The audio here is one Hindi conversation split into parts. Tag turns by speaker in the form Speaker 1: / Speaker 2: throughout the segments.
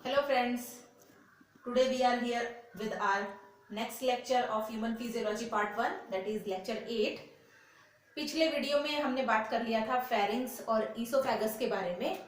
Speaker 1: Hello friends, today we are here with our next lecture of human physiology part 1, that is lecture 8. पिछले वीडियो में हमने बात कर लिया था फेरिंग्स और ईसोफेगस के बारे में.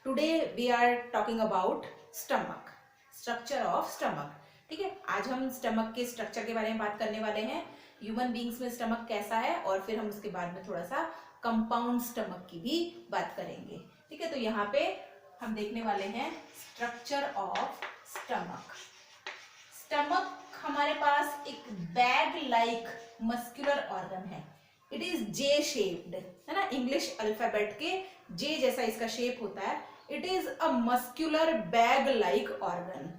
Speaker 1: Today we are talking about stomach, structure of stomach. ठीक है, आज हम स्टमक के स्ट्रक्चर के बारे में बात करने वाले हैं. ह्यूमन बींग्स में स्टमक कैसा है और फिर हम उसके बाद में थोड़ा सा कंपाउंड स्टमक की भी बात करेंगे. ठीक है, तो यहाँ पे हम देखने वाले हैं स्ट्रक्चर ऑफ स्टमक. स्टमक हमारे पास एक बैग लाइक मस्कुलर ऑर्गन है. इट इज जे शेप्ड, है ना, इंग्लिश अल्फाबेट के जे जैसा इसका शेप होता है. It is a muscular bag like organ.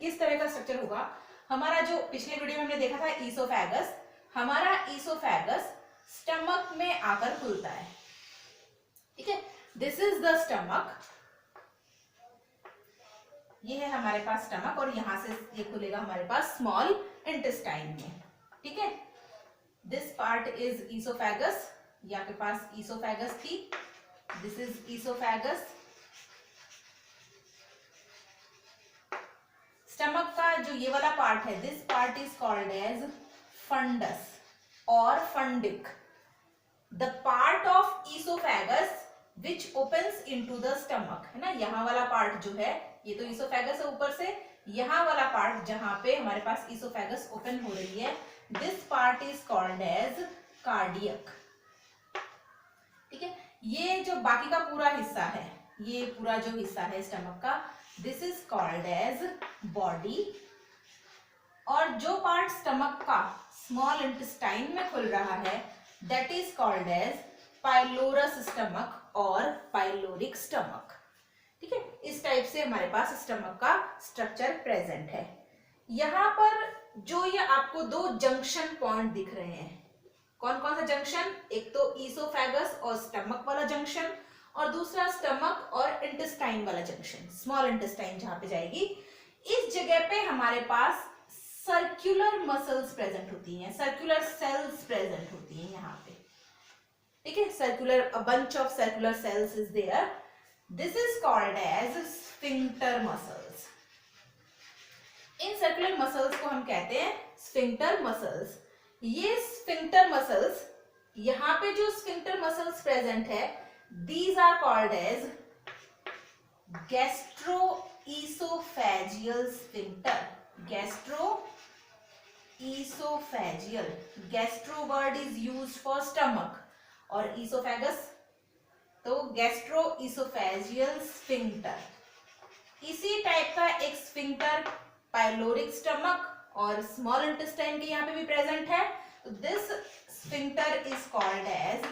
Speaker 1: किस तरह का स्ट्रक्चर होगा? हमारा जो पिछले वीडियो में हमने देखा था ईसोफेगस, हमारा ईसोफेगस स्टमक में आकर खुलता है. ठीक है, दिस इज द स्टमक. ये है हमारे पास स्टमक और यहां से ये खुलेगा हमारे पास स्मॉल इंटेस्टाइन में. ठीक है, दिस पार्ट इज ईसोफेगस. ये आपके पास ईसोफेगस थी. This is oesophagus. स्टमक का जो ये वाला पार्ट है, this part is called as fundus or fundic. The part of oesophagus which opens into the stomach, है ना, यहाँ वाला पार्ट जो है, ये तो ईसोफेगस है ऊपर से, यहाँ वाला पार्ट जहां पे हमारे पास ईसोफेगस ओपन हो रही है, this part is called as cardiac. ठीक है, ये जो बाकी का पूरा हिस्सा है, ये पूरा जो हिस्सा है स्टमक का, this is called as body. और जो पार्ट स्टमक का स्मॉल इंटेस्टाइन में खुल रहा है, that is called as pylorus stomach और पाइलोरिक स्टमक. ठीक है, इस टाइप से हमारे पास स्टमक का स्ट्रक्चर प्रेजेंट है. यहां पर जो ये आपको दो जंक्शन पॉइंट दिख रहे हैं, कौन कौन सा जंक्शन? एक तो ईसोफेगस और स्टमक वाला जंक्शन, और दूसरा स्टमक और इंटेस्टाइन वाला जंक्शन, स्मॉल इंटेस्टाइन जहां पे जाएगी. इस जगह पे हमारे पास सर्कुलर मसल्स प्रेजेंट होती हैं, सर्कुलर सेल्स प्रेजेंट होती हैं यहाँ पे. ठीक है, circular, a bunch of circular cells is there. This is called as sphincter muscles. इन सर्कुलर मसल्स को हम कहते हैं स्फिंक्टर मसल्स. ये स्फिंक्टर मसल्स, यहाँ पे जो स्फिंक्टर मसल्स प्रेजेंट है, these are called as gastroesophageal sphincter. Gastroesophageal. Gastro word is used for stomach और esophagus तो गैस्ट्रोइसोफेजियल स्फिंक्टर. इसी टाइप का एक स्फिंक्टर पाइलोरिक स्टमक और स्मॉल इंटेस्टाइन के यहाँ पे भी प्रेजेंट है. तो this sphincter is called as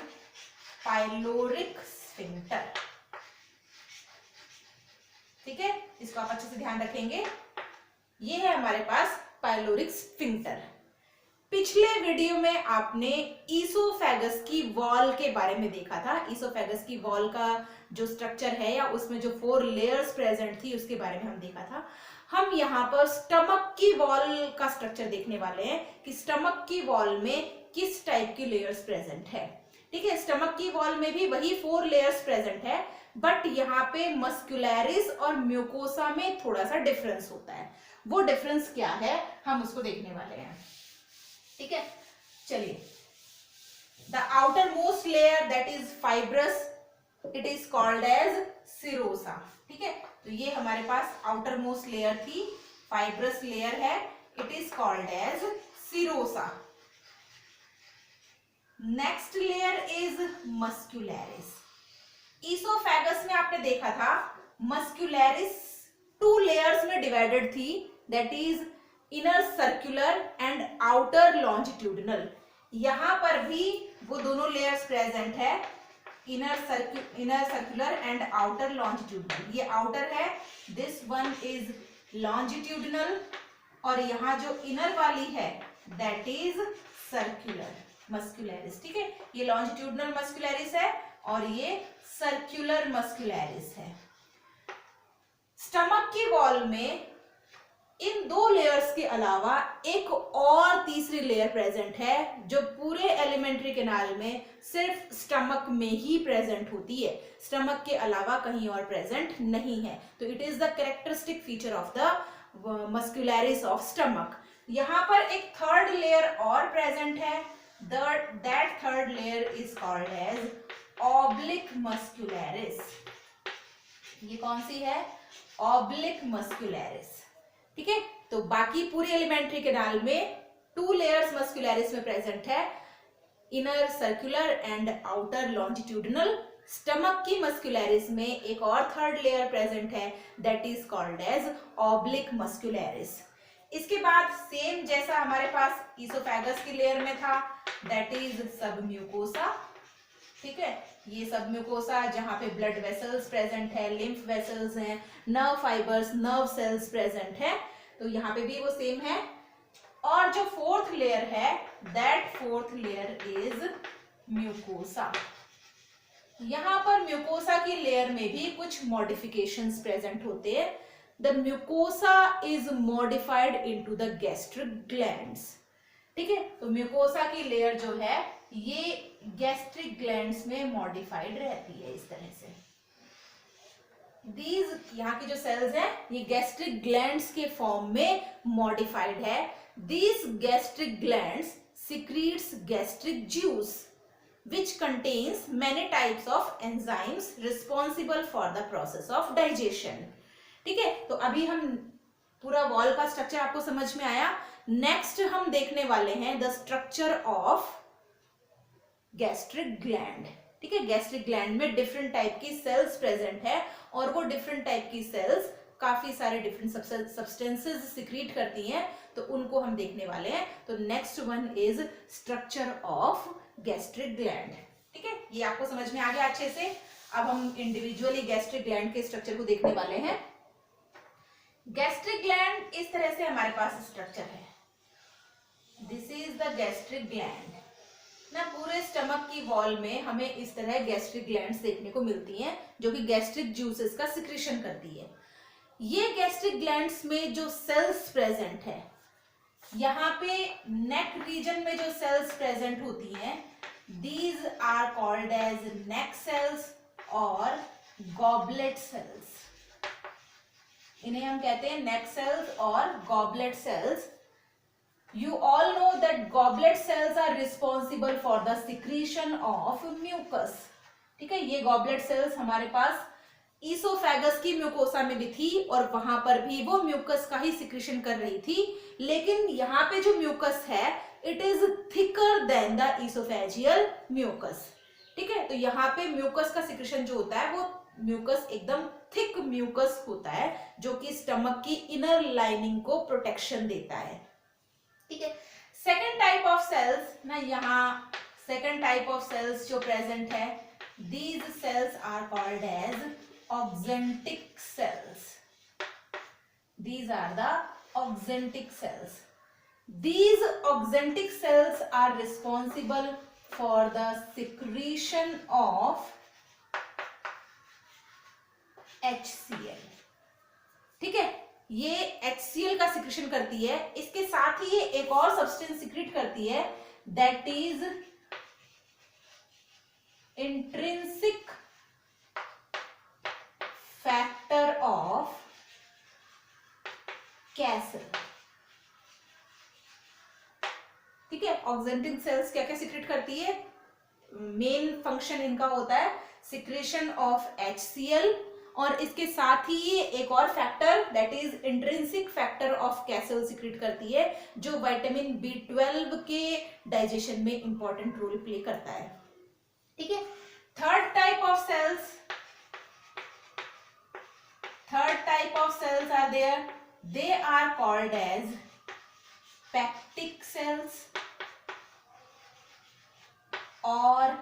Speaker 1: pyloric sphincter. ठीक है, इसको आप अच्छे से ध्यान रखेंगे. ये है हमारे पास पाइलोरिक स्फिंक्टर. पिछले वीडियो में आपने ईसोफेगस की वॉल के बारे में देखा था. ईसोफेगस की वॉल का जो स्ट्रक्चर है या उसमें जो 4 लेयर्स प्रेजेंट थी उसके बारे में हम देखा था. हम यहाँ पर स्टमक की वॉल का स्ट्रक्चर देखने वाले हैं कि स्टमक की वॉल में किस टाइप की लेयर्स प्रेजेंट है. ठीक है, स्टमक की वॉल में भी वही 4 लेयर्स प्रेजेंट है, बट यहाँ पे मस्कुलैरिस और म्यूकोसा में थोड़ा सा डिफरेंस होता है. वो डिफरेंस क्या है हम उसको देखने वाले हैं. ठीक है, चलिए. The outer most layer that is fibrous, it is called as serosa. ठीक है, तो ये हमारे पास आउटर मोस्ट लेयर थी, फाइब्रस लेयर है, it is called as serosa. Next layer is muscularis. Oesophagus में आपने देखा था मस्कुलैरिस 2 लेयर्स में डिवाइडेड थी, that is inner circular and outer longitudinal. यहां पर भी वो दोनों लेयर्स प्रेजेंट है, inner circular and outer longitudinal. ये आउटर है, दिस वन इज लॉन्जिट्यूडिनल, और यहां जो इनर वाली है दैट इज सर्कुलर मस्कुलैरिस. ठीक है, ये लॉन्जिट्यूडिनल मस्कुलैरिस है और ये सर्कुलर मस्कुलैरिस है. स्टमक की वॉल में इन दो लेयर्स के अलावा एक और तीसरी लेयर प्रेजेंट है जो पूरे एलिमेंट्री कैनाल में सिर्फ स्टमक में ही प्रेजेंट होती है, स्टमक के अलावा कहीं और प्रेजेंट नहीं है। तो it is the characteristic feature of the muscularis of stomach. यहाँ पर एक थर्ड लेयर और प्रेजेंट है, that third layer is called as oblique muscularis. ये कौन सी है? Oblique muscularis. ठीक है, तो बाकी पूरी एलिमेंट्री कैनाल में 2 लेयर्स मस्कुलरिस में प्रेजेंट है, inner circular and outer longitudinal. Stomach की मस्कुलरिस में एक और थर्ड लेयर प्रेजेंट है, that is called as oblique muscularis. इसके बाद सेम जैसा हमारे पास ईसोफेगस की लेयर में था, दैट इज सबम्यूकोसा। ठीक है, ये सबम्यूकोसा जहां पे ब्लड वेसल्स प्रेजेंट है, लिम्फ वेसल्स हैं, nerve fibres, nerve cells present है, तो यहाँ पे भी वो सेम है। और जो फोर्थ लेयर है, that fourth layer is mucosa. यहाँ पर म्यूकोसा की लेयर में भी कुछ मॉडिफिकेशंस प्रेजेंट होते हैं। The mucosa is modified into the gastric glands. ठीक है, तो म्यूकोसा की लेयर जो है ये गैस्ट्रिक ग्लैंड्स में मॉडिफाइड रहती है इस तरह से। दीज यहाँ की जो सेल्स हैं ये गैस्ट्रिक ग्लैंड्स के फॉर्म में मॉडिफाइड है। These gastric glands secretes gastric juice which contains many types of enzymes responsible for the process of digestion। ठीक है, तो अभी हम पूरा वॉल का स्ट्रक्चर आपको समझ में आया। नेक्स्ट हम देखने वाले हैं the structure of gastric gland. ठीक है, गैस्ट्रिक ग्लैंड में डिफरेंट टाइप की सेल्स प्रेजेंट है और वो डिफरेंट टाइप की सेल्स काफी सारे डिफरेंट सब्सटेंसेस सिक्रीट करती हैं, तो उनको हम देखने वाले हैं। तो next one is structure of gastric gland. ठीक है, ये आपको समझ में आ गया अच्छे से। अब हम इंडिविजुअली गैस्ट्रिक ग्लैंड के स्ट्रक्चर को देखने वाले हैं। गैस्ट्रिक ग्लैंड इस तरह से हमारे पास स्ट्रक्चर है, this is the gastric gland ना। पूरे स्टमक की वॉल में हमें इस तरह गैस्ट्रिक ग्लैंड्स देखने को मिलती हैं जो कि गैस्ट्रिक जूसेस का सिक्रीशन करती है। ये गैस्ट्रिक ग्लैंड्स में जो सेल्स प्रेजेंट है, यहाँ पे नेक रीजन में जो सेल्स प्रेजेंट होती हैं, these are called as neck cells और गॉबलेट सेल्स। इन्हें हम कहते हैं नेक सेल्स और goblet cells. You all know that goblet cells are responsible for the secretion of mucus। ठीक है, ये goblet cells हमारे पास ईसोफेगस की म्यूकोसा में भी थी और वहां पर भी वो म्यूकस का ही सिक्रीशन कर रही थी, लेकिन यहाँ पे जो म्यूकस है it is thicker than the esophageal mucus. ठीक है, तो यहाँ पे म्यूकस का सिक्रीशन जो होता है वो म्यूकस एकदम थिक म्यूकस होता है जो कि स्टमक की इनर लाइनिंग को प्रोटेक्शन देता है। ठीक है, सेकेंड टाइप ऑफ सेल्स ना, यहाँ सेकेंड टाइप ऑफ सेल्स जो प्रेजेंट है, these cells are called as oxyntic cells. These are the oxyntic cells. These auxentic cells are responsible for the secretion of HCl। ठीक है, ये HCl का सिक्रेशन करती है। इसके साथ ही ये एक और सब्सटेंस सिक्रेट करती है, that is intrinsic factor of castle. ठीक है, ऑक्जेंटिक सेल्स क्या क्या सिक्रेट करती है? मेन फंक्शन इनका होता है सिक्रेशन ऑफ HCl और इसके साथ ही ये एक और factor that is intrinsic factor of Castle secrete करती है जो विटामिन B12 के डाइजेशन में इंपॉर्टेंट रोल प्ले करता है। ठीक है, third type of cells are there, they are called as peptic cells और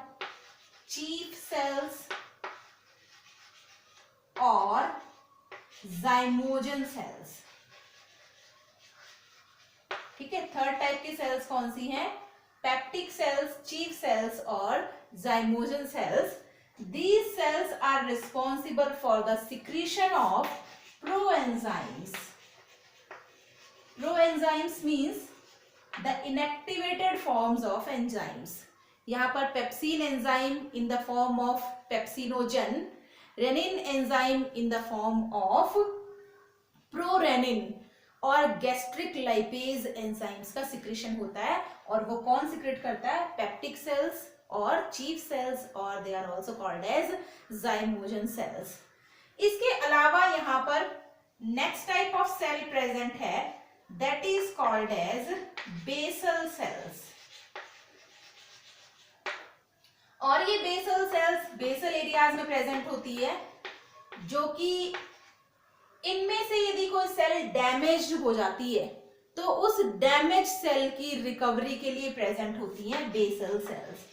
Speaker 1: चीफ सेल्स और जाइमोजन सेल्स। ठीक है, थर्ड टाइप की सेल्स कौन सी हैं? पैक्टिक सेल्स, चीफ सेल्स और zymogen cells. These cells are responsible for the secretion of proenzymes। Proenzymes means the inactivated forms of enzymes. यहाँ पर pepsin enzyme in the form of pepsinogen, rennin enzyme in the form of prorennin और गैस्ट्रिक लाइपेज एंजाइम्स का सिक्रेशन होता है। और वो कौन सिक्रेट करता है? पेप्टिक सेल्स और चीफ सेल्स, और they are also called as zymogen cells. इसके अलावा यहाँ पर next type of cell present है, that is called as basal cells. और ये बेसल सेल्स बेसल एरियाज में प्रेजेंट होती है, जो कि इनमें से यदि कोई सेल डैमेज हो जाती है तो उस डैमेज सेल की रिकवरी के लिए प्रेजेंट होती हैं basal cells.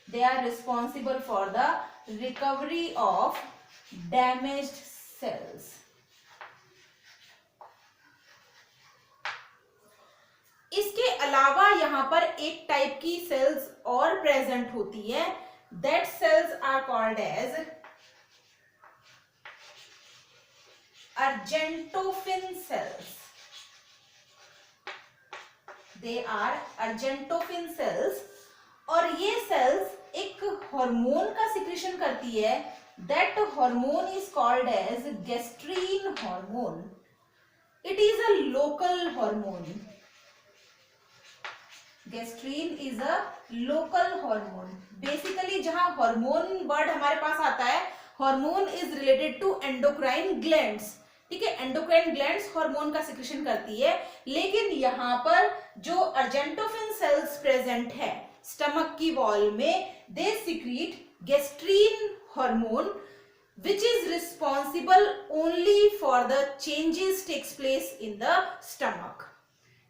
Speaker 1: They are responsible for the recovery of damaged cells. इसके अलावा यहां पर एक टाइप की सेल्स और प्रेजेंट होती है, that cells are called as argentaffin cells. They are argentaffin cells, और ये सेल्स एक हार्मोन का सिक्रेशन करती है, that hormone is called as gastrin hormone. It is a local hormone. Gastrin is a local hormone. Basically जहां हार्मोन वर्ड हमारे पास आता है, hormone is related to endocrine glands. ठीक है, एंडोक्राइन ग्लैंड्स हार्मोन का सिक्रेशन करती है, लेकिन यहाँ पर जो अर्जेंटोफिन सेल्स प्रेजेंट है स्टमक की वॉल में, they secrete gastrin hormone which is responsible only for the changes takes place in the stomach।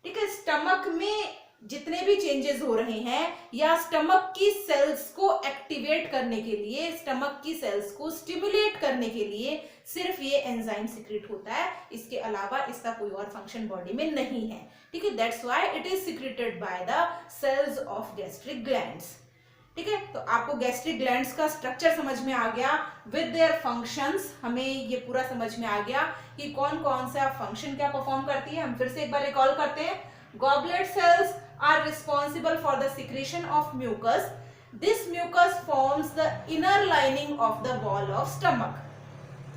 Speaker 1: ठीक है, स्टमक में जितने भी चेंजेस हो रहे हैं या स्टमक की सेल्स को एक्टिवेट करने के लिए, स्टमक की सेल्स को स्टिमुलेट करने के लिए सिर्फ ये एंजाइम सिक्रेट होता है। इसके अलावा इसका कोई और फंक्शन बॉडी में नहीं है। ठीक है, that's why it is secreted by the cells of gastric glands. ठीक है, तो आपको गैस्ट्रिक ग्लैंड्स का स्ट्रक्चर समझ में आ गया विद देयर फंक्शंस। हमें ये पूरा समझ में आ गया कि कौन कौन सा फंक्शन क्या परफॉर्म करती है। हम फिर से एक बार रिकॉल करते हैं। Goblet cells are responsible for the secretion of mucus. This mucus forms the inner lining of the wall of stomach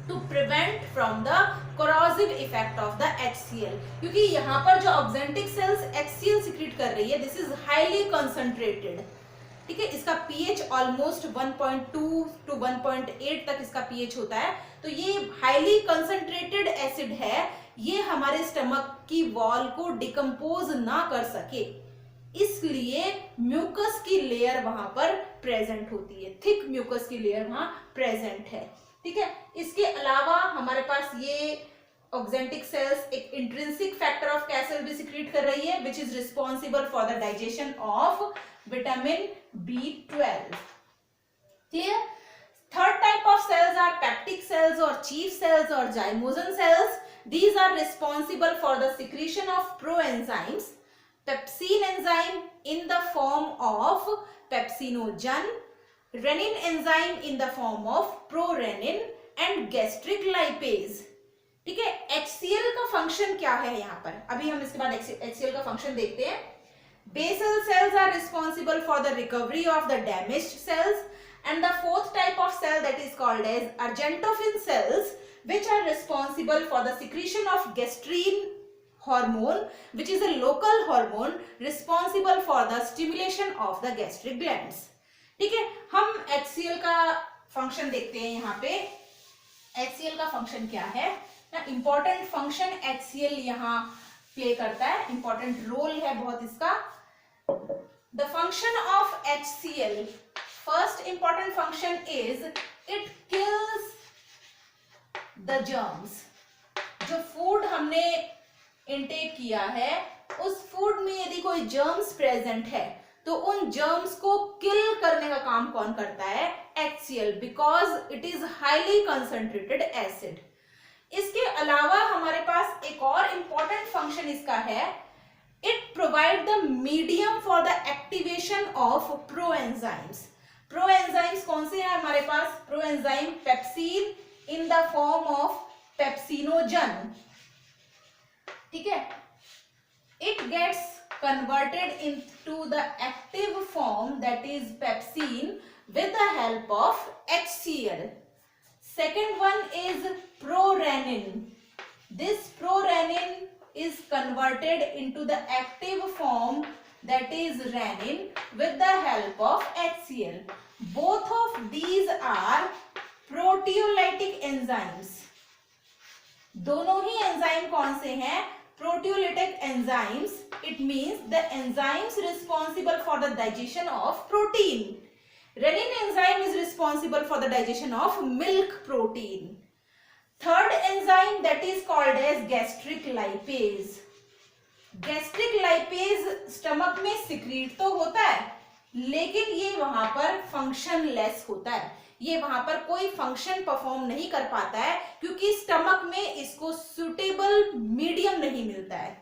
Speaker 1: to prevent from the corrosive effect of the HCl। क्योंकि यहाँ पर जो ऑक्जेंटिक सेल्स HCl सिक्रीट कर रही है, दिस इज हाईली कंसंट्रेटेड। ठीक है, इसका pH ऑलमोस्ट 1.2 to 1.8 तक इसका pH होता है। तो ये हाईली कंसंट्रेटेड एसिड है, ये हमारे स्टमक की वॉल को डिकम्पोज ना कर सके, इसलिए म्यूकस की लेयर वहां पर प्रेजेंट होती है, थिक म्यूकस की लेयर वहां प्रेजेंट है। ठीक है, इसके अलावा हमारे पास ये ऑक्जेंटिक सेल्स एक इंट्रिंसिक फैक्टर ऑफ कैसल भी सिक्रीट कर रही है, which is responsible for the digestion of vitamin B12। Clear? Third type of cells are peptic cells और चीफ सेल्स और zymogen cells. These are responsible for the secretion of proenzymes, pepsin enzyme in the form of pepsinogen, renin enzyme in the form of prorenin and gastric lipase। ठीक है, HCl का फंक्शन क्या है यहाँ पर? अभी हम इसके बाद HCl का फंक्शन देखते हैं। Basal cells are responsible for the recovery of the damaged cells, and the fourth type of cell that is called as argentophil cells, which are responsible for the secretion of gastrin hormone, which is a local hormone responsible for the stimulation of the gastric glands। ठीक है, हम HCl का फंक्शन देखते हैं। यहाँ पे HCl का फंक्शन क्या है ना, इंपॉर्टेंट फंक्शन HCl यहाँ प्ले करता है, इंपॉर्टेंट रोल है बहुत इसका। The function of HCl, first important function is it kills the germs. जो फूड हमने इनटेक किया है, उस फूड में यदि कोई जर्म्स प्रेजेंट है तो उन जर्म्स को किल करने का काम कौन करता है? HCl, because it is highly concentrated acid. इसके अलावा हमारे पास एक और इंपॉर्टेंट फंक्शन इसका है, it provide the medium for the activation of proenzymes. Proenzymes कौन से हैं हमारे पास? Proenzyme pepsin in the form of pepsinogen. ठीक है, it gets converted into the active form, that is pepsine, with the help of HCl. Second one is prorenin. This prorenin is converted into the active form, that is renin, with the help of HCl. Both of these are proteolytic enzymes. दोनों ही एंजाइम कौन से हैं? Proteolytic enzymes. It means the enzymes responsible for the digestion of protein. Renin enzyme is responsible for the digestion of milk protein. Third enzyme, that is called as gastric lipase. Gastric lipase stomach में सिक्रीट तो होता है, लेकिन ये वहां पर फंक्शनलेस होता है. ये वहां पर कोई फंक्शन परफॉर्म नहीं कर पाता है क्योंकि स्टमक में इसको सुटेबल मीडियम नहीं मिलता है.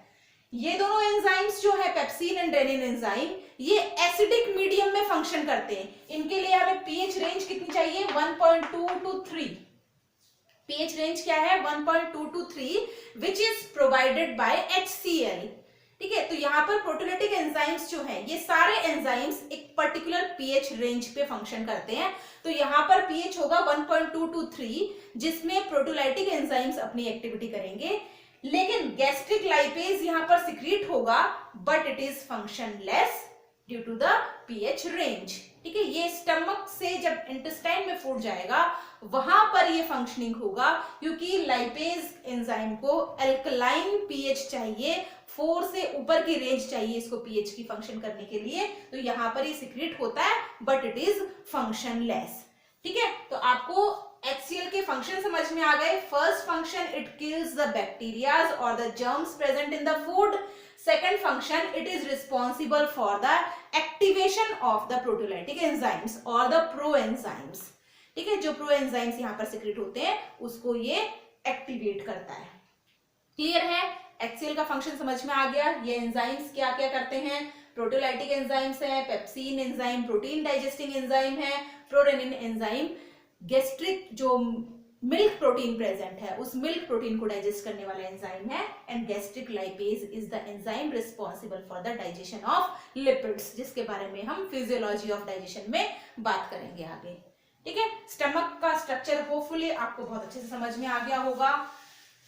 Speaker 1: ये दोनों एंजाइम्स जो है पेप्सिन एंड रेनिन एंजाइम, ये एसिडिक मीडियम में फंक्शन करते हैं. इनके लिए हमें पीएच रेंज कितनी चाहिए? 1.2 to 3. पीएच रेंज क्या है? 1.2 to 3, which is provided by HCl. ठीक है, तो यहाँ पर प्रोटीयोलाइटिक एंजाइम्स जो हैं, ये सारे एंजाइम्स एक पर्टिकुलर पीएच रेंज पे फंक्शन करते हैं. तो यहाँ पर पीएच होगा 1.2 to 3, जिसमें प्रोटीयोलाइटिक एंजाइम्स अपनी एक्टिविटी करेंगे. लेकिन गैस्ट्रिक लाइपेज यहाँ पर सिक्रीट होगा, but it is functionless due to the pH range. ठीक है, ये स्टमक से जब इंटेस्टाइन में फूड जाएगा वहां पर ये फंक्शनिंग होगा, क्योंकि लाइपेज एंजाइम को अल्कलाइन पीएच चाहिए, 4 से ऊपर की रेंज चाहिए इसको पीएच की फंक्शन करने के लिए. तो यहाँ पर ये सिक्रीट होता है, बट इट इज फंक्शनलेस. ठीक है, तो आपको HCl के फंक्शन समझ में आ गए. First function, it kills the bacterias और the germs present in the food. Second function, it is responsible for the activation of the proteolytic enzymes और द प्रोएंजाइम्स. ठीक है, जो प्रोएंजाइम्स यहाँ पर सिक्रेट होते हैं उसको ये एक्टिवेट करता है. क्लियर है? HCl का फंक्शन समझ में आ गया. ये एंजाइम्स क्या क्या करते हैं? प्रोटीयोलाइटिक एंजाइम्स है, pepsin enzyme protein digesting enzyme है, प्रोरेनिन एंजाइम गैस्ट्रिक जो मिल्क प्रोटीन प्रेजेंट है उस मिल्क प्रोटीन को डाइजेस्ट करने वाला एंजाइम है. And gastric lipase is the enzyme responsible for the digestion of lipids, जिसके बारे में हम फिजियोलॉजी ऑफ डाइजेशन में बात करेंगे आगे. ठीक है, स्टमक का स्ट्रक्चर होपफुली आपको बहुत अच्छे से समझ में आ गया होगा.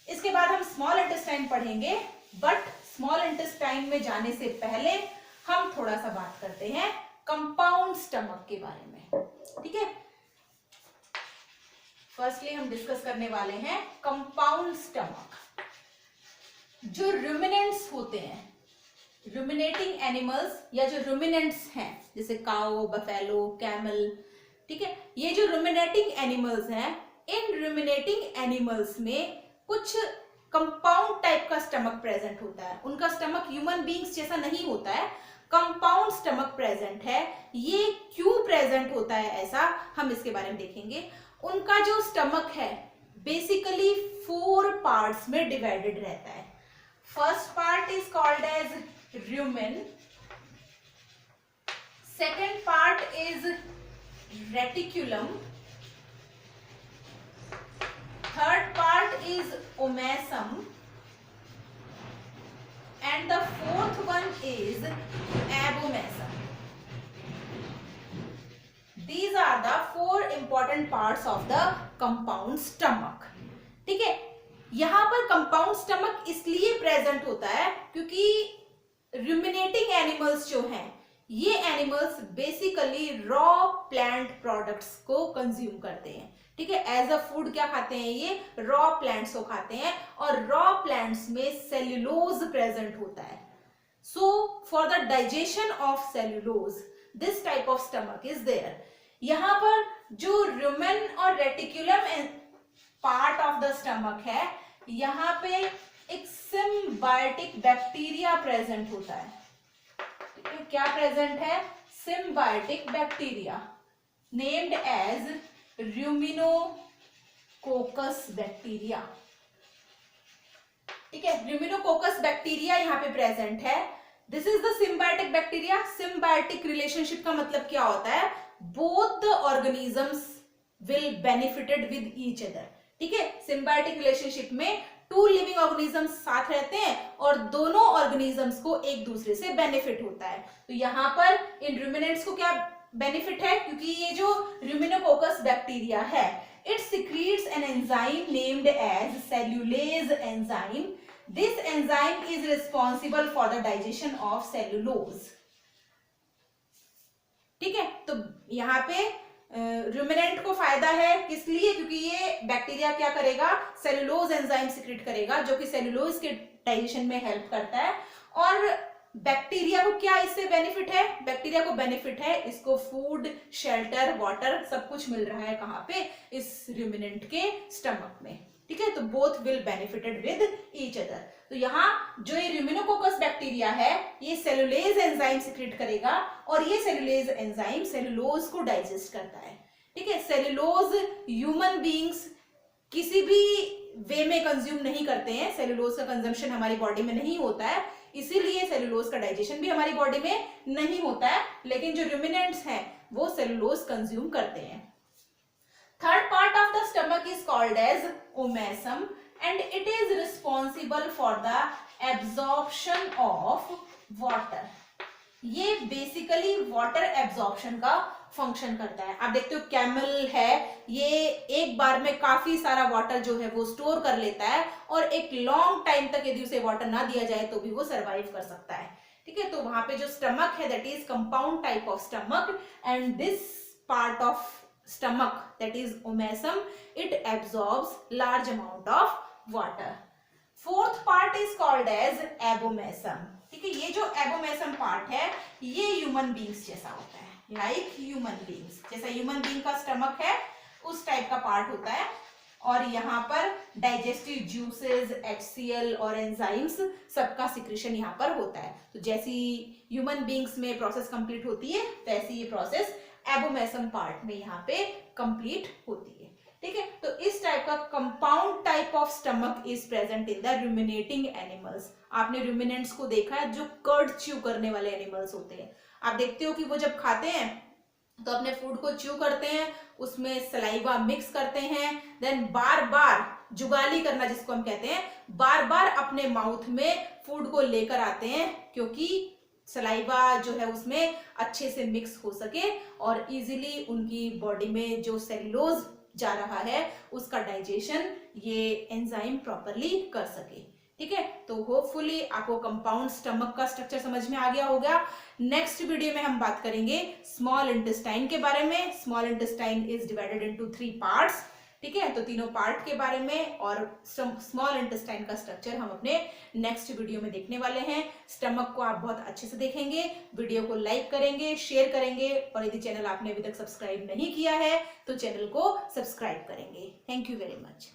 Speaker 1: इसके बाद हम स्मॉल इंटेस्टाइन पढ़ेंगे, बट स्मॉल इंटेस्टाइन में जाने से पहले हम थोड़ा सा बात करते हैं कंपाउंड स्टमक के बारे में. ठीक है, फर्स्टली हम डिस्कस करने वाले हैं कंपाउंड स्टमक. जो रुमिनेंट्स होते हैं, रुमिनेटिंग एनिमल्स या जो रुमिनेंट्स हैं, जैसे काऊ, बफेलो, कैमल. ठीक है, ये जो रुमिनेटिंग एनिमल्स हैं, इन रुमिनेटिंग एनिमल्स में कुछ कंपाउंड टाइप का स्टमक प्रेजेंट होता है. उनका स्टमक ह्यूमन बीइंग्स जैसा नहीं होता है, कंपाउंड स्टमक प्रेजेंट है. ये क्यों प्रेजेंट होता है ऐसा, हम इसके बारे में देखेंगे. उनका जो स्टमक है बेसिकली 4 पार्ट्स में डिवाइडेड रहता है. First part is called as rumen. Second part is reticulum. Third part is omasum. And the fourth one is abomasum. These are the 4 important parts of the compound stomach. ठीक है, यहां पर कंपाउंड स्टमक इसलिए प्रेजेंट होता है क्योंकि रुमिनेटिंग एनिमल्स जो हैं, ये animals basically raw plant products को कंज्यूम करते हैं. ठीक है, एज अ फूड क्या खाते हैं? ये रॉ प्लांट्स को खाते हैं, और रॉ प्लांट्स में सेल्यूलोज प्रेजेंट होता है. So for the digestion of cellulose this type of stomach is there. यहां पर जो रुमेन और reticulum part of the stomach है, यहां पे एक सिम्बायोटिक बैक्टीरिया प्रेजेंट होता है. ठीक है, क्या प्रेजेंट है? Symbiotic bacteria named as Ruminococcus bacteria. ठीक है, रूमिनोकोकस बैक्टीरिया यहाँ पे प्रेजेंट है. This is the symbiotic bacteria. Symbiotic relationship का मतलब क्या होता है? Both the organisms will benefited with each other. ठीक है, सिम्बायोटिक रिलेशनशिप में 2 लिविंग ऑर्गेनिजम्स साथ रहते हैं और दोनों ऑर्गेनिजम्स को एक दूसरे से बेनिफिट होता है। तो यहाँ पर इन रूमिनेंट्स को क्या बेनिफिट है, क्योंकि ये जो रूमिनोकोकस बैक्टीरिया है, it secretes an enzyme named as cellulase enzyme. This enzyme is responsible for the digestion of cellulose. ठीक है, तो यहाँ पे रूमिनेंट को फायदा है, किस लिए, क्योंकि ये बैक्टीरिया क्या करेगा, सेलुलोज एंजाइम सिक्रेट करेगा जो कि सेलुलोज के डाइजेशन में हेल्प करता है। और बैक्टीरिया को क्या इससे बेनिफिट है, बैक्टीरिया को बेनिफिट है, इसको फूड, शेल्टर, वाटर सब कुछ मिल रहा है कहाँ पे, इस रूमिनेंट के स्टमक में। ठीक है, तो both will benefited with each other. तो यहाँ जो ये रूमिनोकोकस बैक्टीरिया है ये सेलुलेज एंजाइम सिक्रेट करेगा और ये सेलुलेज एंजाइम सेलुलोज को डाइजेस्ट करता है। ठीक है, सेलुलोज ह्यूमन बीइंग्स किसी भी वे में कंज्यूम नहीं करते हैं, सेलुलोज का कंजम्पशन हमारी बॉडी में नहीं होता है, इसीलिए सेलुलोज का डाइजेशन भी हमारी बॉडी में नहीं होता है, लेकिन जो रूमिनेंट्स हैं वो सेलुलोज कंज्यूम करते हैं। Third part of the stomach is called as omasum and it is responsible for the absorption of water. ये बेसिकली वाटर एब्जॉर्प्शन का फंक्शन करता है। आप देखते हो कैमल है, ये एक बार में काफी सारा वाटर जो है वो स्टोर कर लेता है और एक लॉन्ग टाइम तक यदि उसे वाटर ना दिया जाए तो भी वो सरवाइव कर सकता है। ठीक है, तो वहां पे जो स्टमक है that is compound type of stomach and this part of stomach, that is omasum, it absorbs large amount of water. Fourth part is called as abomasum. ठीक है, ये जो abomasum part है ये ह्यूमन बींग्स जैसा होता है, लाइक ह्यूमन बींग्स, जैसा ह्यूमन बींग का स्टमक है उस टाइप का पार्ट होता है। और यहाँ पर डाइजेस्टिव जूसेस, HCl और एंजाइम्स सबका सिक्रेशन यहाँ पर होता है। तो जैसी ह्यूमन बींग्स में प्रोसेस कंप्लीट होती है वैसी ये प्रोसेस एबोमेसम पार्ट में यहाँ पे कंप्लीट होती है। ठीक है, तो इस टाइप का compound type of stomach is present in the ruminating animals. आपने रूमिनेंट्स को देखा है जो कर्ड च्यू करने वाले एनिमल्स होते हैं, आप देखते हो कि वो जब खाते हैं तो अपने फूड को च्यू करते हैं, उसमें सलाइवा मिक्स करते हैं, देन बार बार जुगाली करना जिसको हम कहते हैं, बार बार अपने माउथ में फूड को लेकर आते हैं क्योंकि सलाइवा जो है उसमें अच्छे से मिक्स हो सके और इजीली उनकी बॉडी में जो सेलुलोज जा रहा है उसका डाइजेशन ये एंजाइम प्रॉपरली कर सके। ठीक है, तो होपफुली आपको कंपाउंड स्टमक का स्ट्रक्चर समझ में आ गया होगा। नेक्स्ट वीडियो में हम बात करेंगे स्मॉल इंटेस्टाइन के बारे में। Small intestine is divided into 3 parts. ठीक है, तो तीनों पार्ट के बारे में और स्मॉल इंटेस्टाइन का स्ट्रक्चर हम अपने नेक्स्ट वीडियो में देखने वाले हैं। स्टमक को आप बहुत अच्छे से देखेंगे, वीडियो को लाइक करेंगे, शेयर करेंगे और यदि चैनल आपने अभी तक सब्सक्राइब नहीं किया है तो चैनल को सब्सक्राइब करेंगे। Thank you very much.